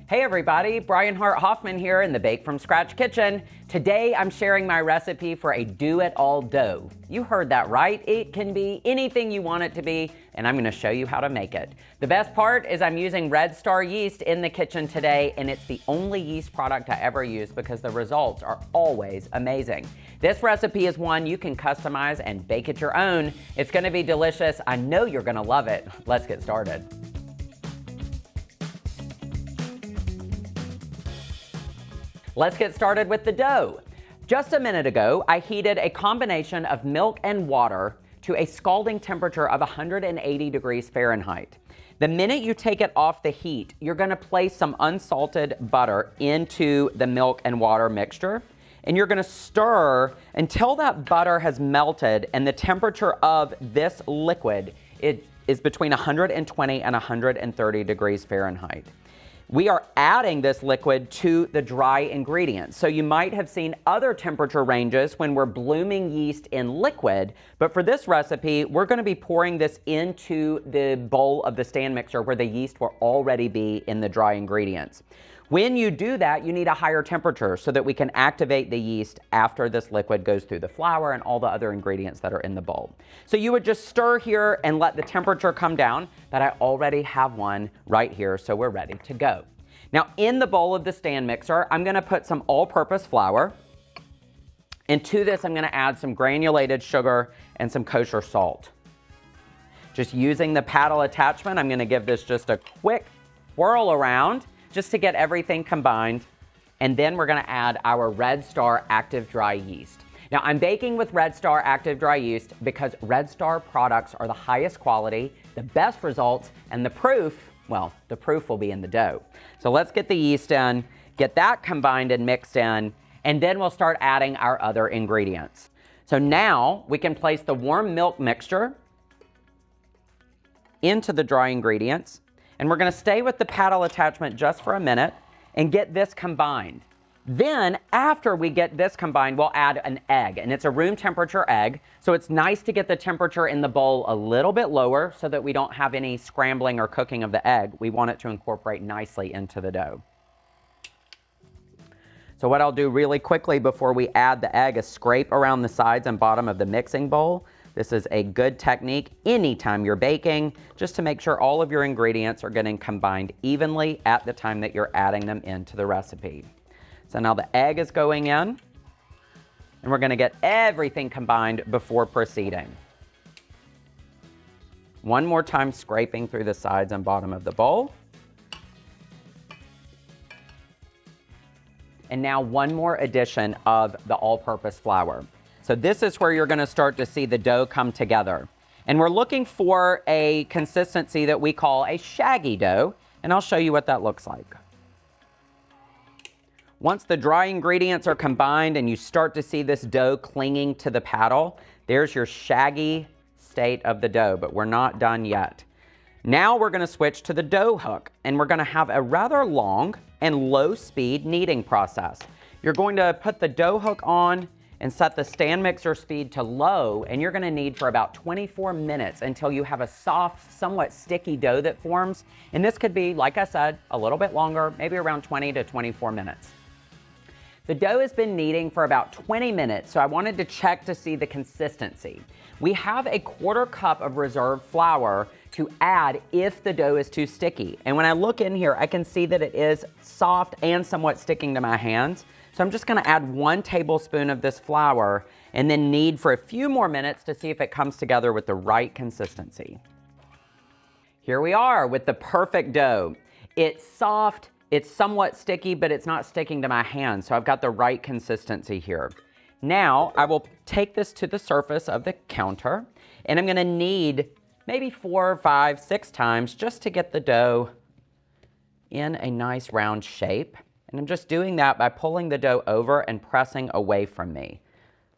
Hey everybody, Brian Hart Hoffman here in the Bake From Scratch kitchen. Today I'm sharing my recipe for a do-it-all dough. You heard that right. It can be anything you want it to be, and I'm going to show you how to make it. The best part is I'm using Red Star Yeast in the kitchen today, and it's the only yeast product I ever use because the results are always amazing. This recipe is one you can customize and bake it your own. It's going to be delicious. I know you're going to love it. Let's get started. Let's get started with the dough. Just a minute ago, I heated a combination of milk and water to a scalding temperature of 180 degrees Fahrenheit. The minute you take it off the heat, you're gonna place some unsalted butter into the milk and water mixture, and you're gonna stir until that butter has melted and the temperature of this liquid is between 120 and 130 degrees Fahrenheit. We are adding this liquid to the dry ingredients. So you might have seen other temperature ranges when we're blooming yeast in liquid, but for this recipe, we're gonna be pouring this into the bowl of the stand mixer where the yeast will already be in the dry ingredients. When you do that, you need a higher temperature so that we can activate the yeast after this liquid goes through the flour and all the other ingredients that are in the bowl. So you would just stir here and let the temperature come down, but I already have one right here, so we're ready to go. Now in the bowl of the stand mixer, I'm gonna put some all-purpose flour, and to this I'm gonna add some granulated sugar and some kosher salt. Just using the paddle attachment, I'm gonna give this just a quick whirl around, just to get everything combined. And then we're gonna add our Red Star Active Dry Yeast. Now I'm baking with Red Star Active Dry Yeast because Red Star products are the highest quality, the best results, and the proof, well, the proof will be in the dough. So let's get the yeast in, get that combined and mixed in, and then we'll start adding our other ingredients. So now we can place the warm milk mixture into the dry ingredients. And we're gonna stay with the paddle attachment just for a minute and get this combined. Then after we get this combined, we'll add an egg, and it's a room temperature egg. So it's nice to get the temperature in the bowl a little bit lower so that we don't have any scrambling or cooking of the egg. We want it to incorporate nicely into the dough. So what I'll do really quickly before we add the egg is scrape around the sides and bottom of the mixing bowl. This is a good technique anytime you're baking, just to make sure all of your ingredients are getting combined evenly at the time that you're adding them into the recipe. So now the egg is going in, and we're gonna get everything combined before proceeding. One more time, scraping through the sides and bottom of the bowl. And now one more addition of the all-purpose flour. So this is where you're gonna start to see the dough come together. And we're looking for a consistency that we call a shaggy dough, and I'll show you what that looks like. Once the dry ingredients are combined and you start to see this dough clinging to the paddle, there's your shaggy state of the dough, but we're not done yet. Now we're gonna switch to the dough hook, and we're gonna have a rather long and low speed kneading process. You're going to put the dough hook on and set the stand mixer speed to low, and you're gonna knead for about 24 minutes until you have a soft, somewhat sticky dough that forms. And this could be, like I said, a little bit longer, maybe around 20 to 24 minutes. The dough has been kneading for about 20 minutes, so I wanted to check to see the consistency. We have a 1/4 cup of reserved flour to add if the dough is too sticky. And when I look in here, I can see that it is soft and somewhat sticking to my hands. So I'm just gonna add 1 tablespoon of this flour and then knead for a few more minutes to see if it comes together with the right consistency. Here we are with the perfect dough. It's soft, it's somewhat sticky, but it's not sticking to my hands, so I've got the right consistency here. Now I will take this to the surface of the counter, and I'm gonna knead maybe 4, 5, 6 times just to get the dough in a nice round shape. And I'm just doing that by pulling the dough over and pressing away from me.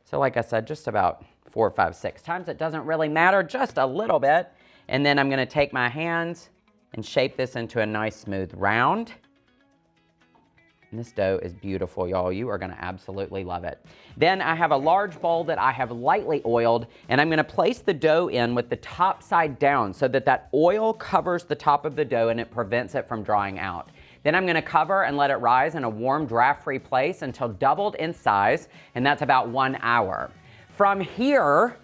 So like I said, just about 4, 5, 6 times. It doesn't really matter, just a little bit. And then I'm gonna take my hands and shape this into a nice smooth round. And this dough is beautiful, y'all. You are gonna absolutely love it. Then I have a large bowl that I have lightly oiled, and I'm gonna place the dough in with the top side down so that that oil covers the top of the dough and it prevents it from drying out. Then I'm gonna cover and let it rise in a warm, draft-free place until doubled in size, and that's about 1 hour. From here,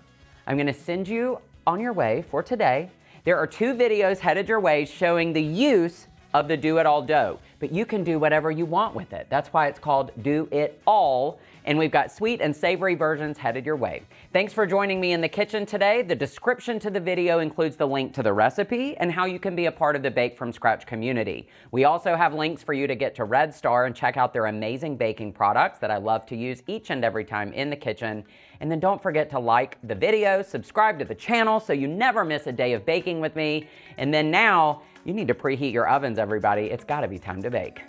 I'm gonna send you on your way for today. There are 2 videos headed your way showing the use of the Do It All dough, but you can do whatever you want with it. That's why it's called Do It All, and we've got sweet and savory versions headed your way. Thanks for joining me in the kitchen today. The description to the video includes the link to the recipe and how you can be a part of the Bake From Scratch community. We also have links for you to get to Red Star and check out their amazing baking products that I love to use each and every time in the kitchen. And then don't forget to like the video, subscribe to the channel so you never miss a day of baking with me. And then now, you need to preheat your ovens, everybody. It's gotta be time to bake.